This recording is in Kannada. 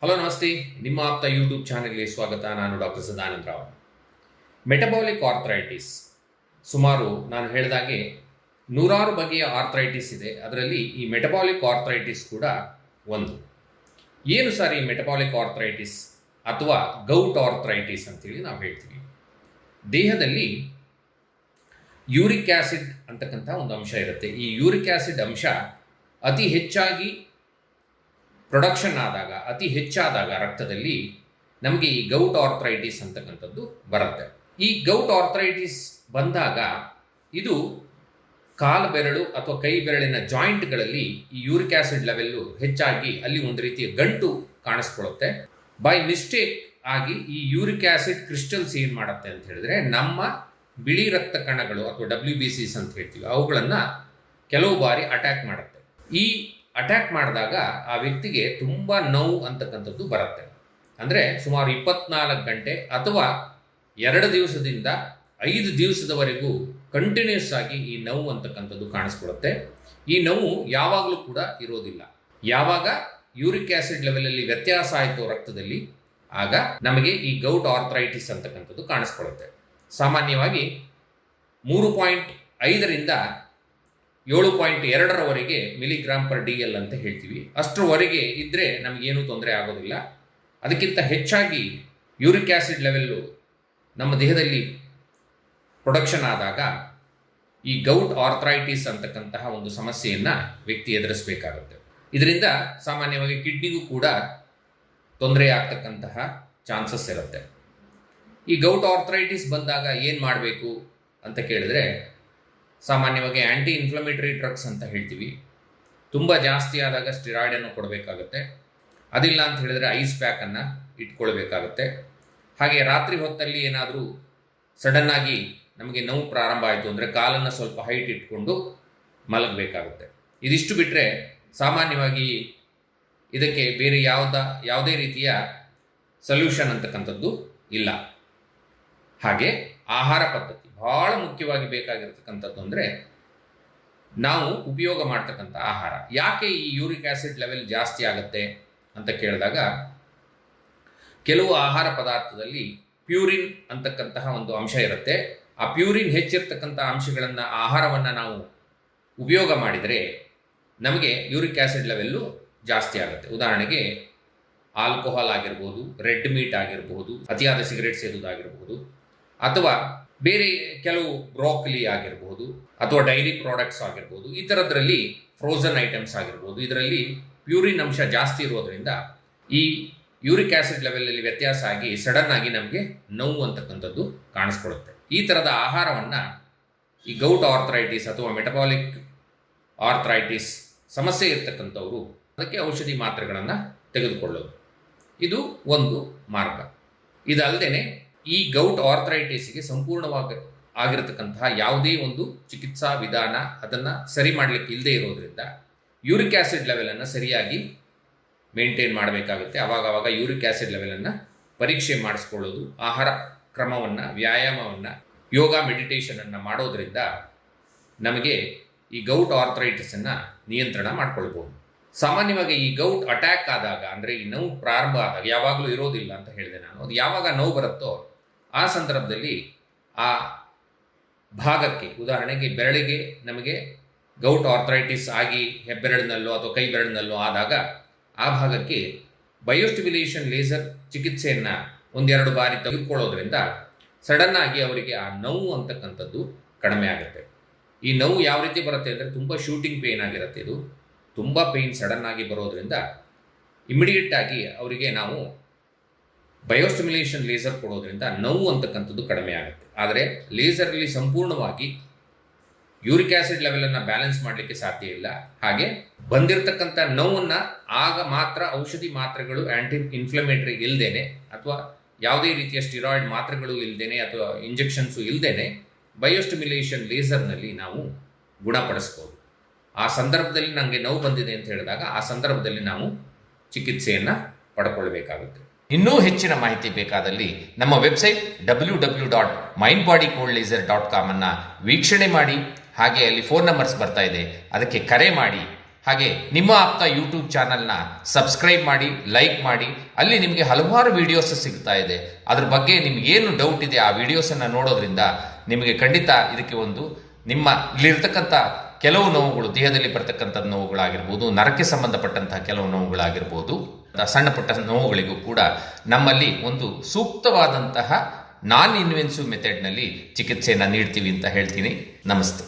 ಹಲೋ ನಮಸ್ತೆ, ನಿಮ್ಮ ಆಪ್ತ ಯೂಟ್ಯೂಬ್ ಚಾನೆಲ್ಗೆ ಸ್ವಾಗತ. ನಾನು doctor Sadananda Rao. Metabolic arthritis ಸುಮಾರು ನಾನು ಹೇಳಿದಾಗೆ ನೂರಾರು ಬಗೆಯ ಆರ್ಥರೈಟಿಸ್ ಇದೆ. ಅದರಲ್ಲಿ ಈ ಮೆಟಬಾಲಿಕ್ ಆರ್ಥರೈಟಿಸ್ ಕೂಡ ಒಂದು. ಏನು ಸರ್ ಈ ಮೆಟಬಾಲಿಕ್ ಆರ್ಥರೈಟಿಸ್ ಅಥವಾ ಗೌಟ್ ಆರ್ಥರೈಟಿಸ್ ಅಂತೇಳಿ ನಾವು ಹೇಳ್ತೀವಿ. ದೇಹದಲ್ಲಿ ಯೂರಿಕ್ ಆ್ಯಸಿಡ್ ಅಂತಕ್ಕಂಥ ಒಂದು ಅಂಶ ಇರುತ್ತೆ. ಈ ಯೂರಿಕ್ ಆ್ಯಸಿಡ್ ಅಂಶ ಅತಿ ಹೆಚ್ಚಾಗಿ ಪ್ರೊಡಕ್ಷನ್ ಆದಾಗ, ಅತಿ ಹೆಚ್ಚಾದಾಗ ರಕ್ತದಲ್ಲಿ ನಮಗೆ ಈ ಗೌಟ್ ಆರ್ಥರೈಟಿಸ್ ಅಂತಕ್ಕಂಥದ್ದು ಬರುತ್ತೆ. ಈ ಗೌಟ್ ಆರ್ಥರೈಟಿಸ್ ಬಂದಾಗ ಇದು ಕಾಲು ಬೆರಳು ಅಥವಾ ಕೈ ಬೆರಳಿನ ಜಾಯಿಂಟ್ಗಳಲ್ಲಿ ಈ ಯೂರಿಕ್ ಆ್ಯಸಿಡ್ ಲೆವೆಲ್ಲು ಹೆಚ್ಚಾಗಿ ಅಲ್ಲಿ ಒಂದು ರೀತಿಯ ಗಂಟು ಕಾಣಿಸ್ಕೊಳ್ಳುತ್ತೆ. ಬೈ ಮಿಸ್ಟೇಕ್ ಆಗಿ ಈ ಯೂರಿಕ್ ಆ್ಯಸಿಡ್ ಕ್ರಿಸ್ಟಲ್ಸ್ ಏನು ಮಾಡುತ್ತೆ ಅಂತ ಹೇಳಿದ್ರೆ, ನಮ್ಮ ಬಿಳಿ ರಕ್ತ ಕಣಗಳು ಅಥವಾ WBCs ಅಂತ ಹೇಳ್ತೀವಿ, ಅವುಗಳನ್ನು ಕೆಲವು ಬಾರಿ ಅಟ್ಯಾಕ್ ಮಾಡುತ್ತೆ. ಈ ಅಟ್ಯಾಕ್ ಮಾಡಿದಾಗ ಆ ವ್ಯಕ್ತಿಗೆ ತುಂಬ ನೋವು ಅಂತಕ್ಕಂಥದ್ದು ಬರುತ್ತೆ. ಅಂದರೆ ಸುಮಾರು 24 ಗಂಟೆ ಅಥವಾ 2 ದಿವಸದಿಂದ 5 ದಿವಸದವರೆಗೂ ಕಂಟಿನ್ಯೂಸ್ ಆಗಿ ಈ ನೋವು ಅಂತಕ್ಕಂಥದ್ದು ಕಾಣಿಸ್ಕೊಳುತ್ತೆ. ಈ ನೋವು ಯಾವಾಗಲೂ ಕೂಡ ಇರೋದಿಲ್ಲ. ಯಾವಾಗ ಯೂರಿಕ್ ಆ್ಯಸಿಡ್ ಲೆವೆಲಲ್ಲಿ ವ್ಯತ್ಯಾಸ ಆಯಿತು ರಕ್ತದಲ್ಲಿ, ಆಗ ನಮಗೆ ಈ ಗೌಟ್ ಆರ್ಥರೈಟಿಸ್ ಅಂತಕ್ಕಂಥದ್ದು ಕಾಣಿಸ್ಕೊಳ್ಳುತ್ತೆ. ಸಾಮಾನ್ಯವಾಗಿ 3.5ರಿಂದ 7.2 ಮಿಲಿಗ್ರಾಮ್ ಪರ್ DL ಅಂತ ಹೇಳ್ತೀವಿ. ಅಷ್ಟರವರೆಗೆ ಇದ್ದರೆ ನಮಗೇನೂ ತೊಂದರೆ ಆಗೋದಿಲ್ಲ. ಅದಕ್ಕಿಂತ ಹೆಚ್ಚಾಗಿ ಯೂರಿಕ್ ಆ್ಯಸಿಡ್ ಲೆವೆಲ್ಲು ನಮ್ಮ ದೇಹದಲ್ಲಿ ಪ್ರೊಡಕ್ಷನ್ ಆದಾಗ ಈ ಗೌಟ್ ಆರ್ಥರೈಟಿಸ್ ಅಂತಕ್ಕಂತಹ ಒಂದು ಸಮಸ್ಯೆಯನ್ನು ವ್ಯಕ್ತಿ ಎದುರಿಸಬೇಕಾಗುತ್ತೆ. ಇದರಿಂದ ಸಾಮಾನ್ಯವಾಗಿ ಕಿಡ್ನಿಗೂ ಕೂಡ ತೊಂದರೆ ಆಗ್ತಕ್ಕಂತಹ ಚಾನ್ಸಸ್ ಇರುತ್ತೆ. ಈ ಗೌಟ್ ಆರ್ಥರೈಟಿಸ್ ಬಂದಾಗ ಏನು ಮಾಡಬೇಕು ಅಂತ ಕೇಳಿದ್ರೆ, ಸಾಮಾನ್ಯವಾಗಿ ಆ್ಯಂಟಿ ಇನ್ಫ್ಲಮೇಟರಿ ಡ್ರಗ್ಸ್ ಅಂತ ಹೇಳ್ತೀವಿ. ತುಂಬ ಜಾಸ್ತಿ ಆದಾಗ ಸ್ಟಿರಾಯ್ಡನ್ನು ಕೊಡಬೇಕಾಗುತ್ತೆ. ಅದಿಲ್ಲ ಅಂತ ಹೇಳಿದ್ರೆ ಐಸ್ ಪ್ಯಾಕನ್ನು ಇಟ್ಕೊಳ್ಬೇಕಾಗುತ್ತೆ. ಹಾಗೆ ರಾತ್ರಿ ಹೊತ್ತಲ್ಲಿ ಏನಾದರೂ ಸಡನ್ನಾಗಿ ನಮಗೆ ನೋವು ಪ್ರಾರಂಭ ಆಯಿತು ಅಂದರೆ ಕಾಲನ್ನು ಸ್ವಲ್ಪ ಹೈಟ್ ಇಟ್ಕೊಂಡು ಮಲಗಬೇಕಾಗುತ್ತೆ. ಇದಿಷ್ಟು ಬಿಟ್ಟರೆ ಸಾಮಾನ್ಯವಾಗಿ ಇದಕ್ಕೆ ಬೇರೆ ಯಾವುದೇ ರೀತಿಯ ಸೊಲ್ಯೂಷನ್ ಅಂತಕ್ಕಂಥದ್ದು ಇಲ್ಲ. ಹಾಗೆ ಆಹಾರ ಪದ್ಧತಿ ಭಾಳ ಮುಖ್ಯವಾಗಿ ಬೇಕಾಗಿರ್ತಕ್ಕಂಥದ್ದು ಅಂದರೆ ನಾವು ಉಪಯೋಗ ಮಾಡ್ತಕ್ಕಂಥ ಆಹಾರ. ಯಾಕೆ ಈ ಯೂರಿಕ್ ಆ್ಯಸಿಡ್ ಲೆವೆಲ್ ಜಾಸ್ತಿ ಆಗುತ್ತೆ ಅಂತ ಕೇಳಿದಾಗ, ಕೆಲವು ಆಹಾರ ಪದಾರ್ಥದಲ್ಲಿ ಪ್ಯೂರಿನ್ ಅಂತಕ್ಕಂತಹ ಒಂದು ಅಂಶ ಇರುತ್ತೆ. ಆ ಪ್ಯೂರಿನ್ ಹೆಚ್ಚಿರ್ತಕ್ಕಂಥ ಅಂಶಗಳನ್ನು, ಆಹಾರವನ್ನು ನಾವು ಉಪಯೋಗ ಮಾಡಿದರೆ ನಮಗೆ ಯೂರಿಕ್ ಆ್ಯಸಿಡ್ ಲೆವೆಲ್ಲು ಜಾಸ್ತಿ ಆಗುತ್ತೆ. ಉದಾಹರಣೆಗೆ ಆಲ್ಕೋಹಾಲ್ ಆಗಿರ್ಬೋದು, ರೆಡ್ ಮೀಟ್ ಆಗಿರ್ಬೋದು, ಅತಿಯಾದ ಸಿಗರೇಟ್ ಸೇದುವುದಾಗಿರ್ಬೋದು, ಅಥವಾ ಬೇರೆ ಕೆಲವು ಬ್ರೋಕಲಿ ಆಗಿರ್ಬೋದು, ಅಥವಾ ಡೈರಿ ಪ್ರಾಡಕ್ಟ್ಸ್ ಆಗಿರ್ಬೋದು, ಈ ಥರದ್ರಲ್ಲಿ ಫ್ರೋಝನ್ ಐಟಮ್ಸ್ ಆಗಿರ್ಬೋದು, ಇದರಲ್ಲಿ ಪ್ಯೂರಿನ್ ಅಂಶ ಜಾಸ್ತಿ ಇರೋದ್ರಿಂದ ಈ ಯೂರಿಕ್ ಆ್ಯಸಿಡ್ ಲೆವೆಲಲ್ಲಿ ವ್ಯತ್ಯಾಸ ಆಗಿ ಸಡನ್ ಆಗಿ ನಮಗೆ ನೋವು ಅಂತಕ್ಕಂಥದ್ದು ಕಾಣಿಸ್ಕೊಳುತ್ತೆ. ಈ ಥರದ ಆಹಾರವನ್ನು ಈ ಗೌಟ್ ಆರ್ಥರೈಟಿಸ್ ಅಥವಾ ಮೆಟಬಾಲಿಕ್ ಆರ್ಥರೈಟಿಸ್ ಸಮಸ್ಯೆ ಇರ್ತಕ್ಕಂಥವರು ಅದಕ್ಕೆ ಔಷಧಿ ಮಾತ್ರೆಗಳನ್ನು ತೆಗೆದುಕೊಳ್ಳೋದು, ಇದು ಒಂದು ಮಾರ್ಗ. ಇದಲ್ಲದೆ ಈ ಗೌಟ್ ಆರ್ಥರೈಟಿಸ್ಗೆ ಸಂಪೂರ್ಣವಾಗಿ ಆಗಿರತಕ್ಕಂತಹ ಯಾವುದೇ ಒಂದು ಚಿಕಿತ್ಸಾ ವಿಧಾನ ಅದನ್ನು ಸರಿ ಮಾಡಲಿಕ್ಕೆ ಇಲ್ಲದೆ ಇರೋದ್ರಿಂದ ಯೂರಿಕ್ ಆ್ಯಸಿಡ್ ಲೆವೆಲನ್ನು ಸರಿಯಾಗಿ ಮೇಂಟೈನ್ ಮಾಡಬೇಕಾಗುತ್ತೆ. ಆವಾಗ ಯೂರಿಕ್ ಆ್ಯಸಿಡ್ ಲೆವೆಲನ್ನು ಪರೀಕ್ಷೆ ಮಾಡಿಸ್ಕೊಳ್ಳೋದು, ಆಹಾರ ಕ್ರಮವನ್ನು, ವ್ಯಾಯಾಮವನ್ನು, ಯೋಗ, ಮೆಡಿಟೇಷನನ್ನು ಮಾಡೋದರಿಂದ ನಮಗೆ ಈ ಗೌಟ್ ಆರ್ಥರೈಟಿಸನ್ನು ನಿಯಂತ್ರಣ ಮಾಡ್ಕೊಳ್ಬೋದು. ಸಾಮಾನ್ಯವಾಗಿ ಈ ಗೌಟ್ ಅಟ್ಯಾಕ್ ಆದಾಗ, ಅಂದರೆ ಈ ನೋವು ಪ್ರಾರಂಭ ಆದಾಗ, ಯಾವಾಗಲೂ ಇರೋದಿಲ್ಲ ಅಂತ ಹೇಳಿದೆ ನಾನು, ಅದು ಯಾವಾಗ ನೋವು ಬರುತ್ತೋ ಆ ಸಂದರ್ಭದಲ್ಲಿ ಆ ಭಾಗಕ್ಕೆ, ಉದಾಹರಣೆಗೆ ಬೆರಳಿಗೆ ನಮಗೆ ಗೌಟ್ ಆರ್ಥರೈಟಿಸ್ ಆಗಿ ಹೆಬ್ಬೆರಳಿನಲ್ಲೋ ಅಥವಾ ಕೈ ಬೆರಳಿನಲ್ಲೋ ಆದಾಗ ಆ ಭಾಗಕ್ಕೆ ಬಯೋಸ್ಟಿಮ್ಯುಲೇಷನ್ ಲೇಸರ್ ಚಿಕಿತ್ಸೆಯನ್ನು 1-2 ಬಾರಿ ತೆಗೆದುಕೊಳ್ಳೋದ್ರಿಂದ ಸಡನ್ನಾಗಿ ಅವರಿಗೆ ಆ ನೋವು ಅಂತಕ್ಕಂಥದ್ದು ಕಡಿಮೆ ಆಗುತ್ತೆ. ಈ ನೋವು ಯಾವ ರೀತಿ ಬರುತ್ತೆ ಅಂದರೆ, ತುಂಬ ಶೂಟಿಂಗ್ ಪೇಯ್ನ್ ಆಗಿರುತ್ತೆ. ಇದು ತುಂಬ ಪೇಯ್ನ್ ಸಡನ್ನಾಗಿ ಬರೋದ್ರಿಂದ ಇಮಿಡಿಯೇಟಾಗಿ ಅವರಿಗೆ ನಾವು ಬಯೋಸ್ಟಿಮ್ಯುಲೇಷನ್ ಲೇಸರ್ ಕೊಡೋದ್ರಿಂದ ನೋವು ಅಂತಕ್ಕಂಥದ್ದು ಕಡಿಮೆ ಆಗುತ್ತೆ. ಆದರೆ ಲೇಸರಲ್ಲಿ ಸಂಪೂರ್ಣವಾಗಿ ಯೂರಿಕ್ ಆ್ಯಸಿಡ್ ಲೆವೆಲನ್ನು ಬ್ಯಾಲೆನ್ಸ್ ಮಾಡಲಿಕ್ಕೆ ಸಾಧ್ಯ ಇಲ್ಲ. ಹಾಗೆ ಬಂದಿರತಕ್ಕಂಥ ನೋವನ್ನು ಆಗ ಮಾತ್ರ ಔಷಧಿ ಮಾತ್ರೆಗಳು, ಆ್ಯಂಟಿ ಇನ್ಫ್ಲಮೇಟರಿ ಇಲ್ಲದೇನೆ ಅಥವಾ ಯಾವುದೇ ರೀತಿಯ ಸ್ಟಿರಾಯ್ಡ್ ಮಾತ್ರೆಗಳು ಇಲ್ಲದೇನೆ ಅಥವಾ ಇಂಜೆಕ್ಷನ್ಸು ಇಲ್ಲದೇನೆ ಬಯೋಸ್ಟಿಮ್ಯುಲೇಷನ್ ಲೇಸರ್ನಲ್ಲಿ ನಾವು ಗುಣಪಡಿಸ್ಬೋದು. ಆ ಸಂದರ್ಭದಲ್ಲಿ ನನಗೆ ನೋವು ಬಂದಿದೆ ಅಂತ ಹೇಳಿದಾಗ ಆ ಸಂದರ್ಭದಲ್ಲಿ ನಾವು ಚಿಕಿತ್ಸೆಯನ್ನು ಪಡ್ಕೊಳ್ಬೇಕಾಗುತ್ತೆ. ಇನ್ನೂ ಹೆಚ್ಚಿನ ಮಾಹಿತಿ ಬೇಕಾದಲ್ಲಿ ನಮ್ಮ ವೆಬ್ಸೈಟ್ www.mindbodycoldlaser.com ಅನ್ನು ವೀಕ್ಷಣೆ ಮಾಡಿ. ಹಾಗೆ ಅಲ್ಲಿ ಫೋನ್ ನಂಬರ್ಸ್ ಬರ್ತಾ ಇದೆ, ಅದಕ್ಕೆ ಕರೆ ಮಾಡಿ. ಹಾಗೆ ನಿಮ್ಮ ಆಪ್ತ ಯೂಟ್ಯೂಬ್ ಚಾನಲ್ನ ಸಬ್ಸ್ಕ್ರೈಬ್ ಮಾಡಿ, ಲೈಕ್ ಮಾಡಿ. ಅಲ್ಲಿ ನಿಮಗೆ ಹಲವಾರು ವಿಡಿಯೋಸ್ ಸಿಗ್ತಾ ಇದೆ. ಅದ್ರ ಬಗ್ಗೆ ನಿಮಗೇನು ಡೌಟ್ ಇದೆ ಆ ವಿಡಿಯೋಸನ್ನು ನೋಡೋದ್ರಿಂದ ನಿಮಗೆ ಖಂಡಿತ ಇದಕ್ಕೆ ಒಂದು ನಿಮ್ಮ ಇಲ್ಲಿರ್ತಕ್ಕಂಥ ಕೆಲವು ನೋವುಗಳು, ದೇಹದಲ್ಲಿ ಬರ್ತಕ್ಕಂಥ ನೋವುಗಳಾಗಿರ್ಬೋದು, ನರಕ್ಕೆ ಸಂಬಂಧಪಟ್ಟಂತಹ ಕೆಲವು ನೋವುಗಳಾಗಿರ್ಬೋದು, ಸಣ್ಣ ಪುಟ್ಟ ನೋವುಗಳಿಗೂ ಕೂಡ ನಮ್ಮಲ್ಲಿ ಒಂದು ಸೂಕ್ತವಾದಂತಹ ನಾನ್ ಇನ್ವೆನ್ಸಿವ್ ಮೆಥಡ್ನಲ್ಲಿ ಚಿಕಿತ್ಸೆಯನ್ನು ನೀಡ್ತೀವಿ ಅಂತ ಹೇಳ್ತೀನಿ. ನಮಸ್ತೆ.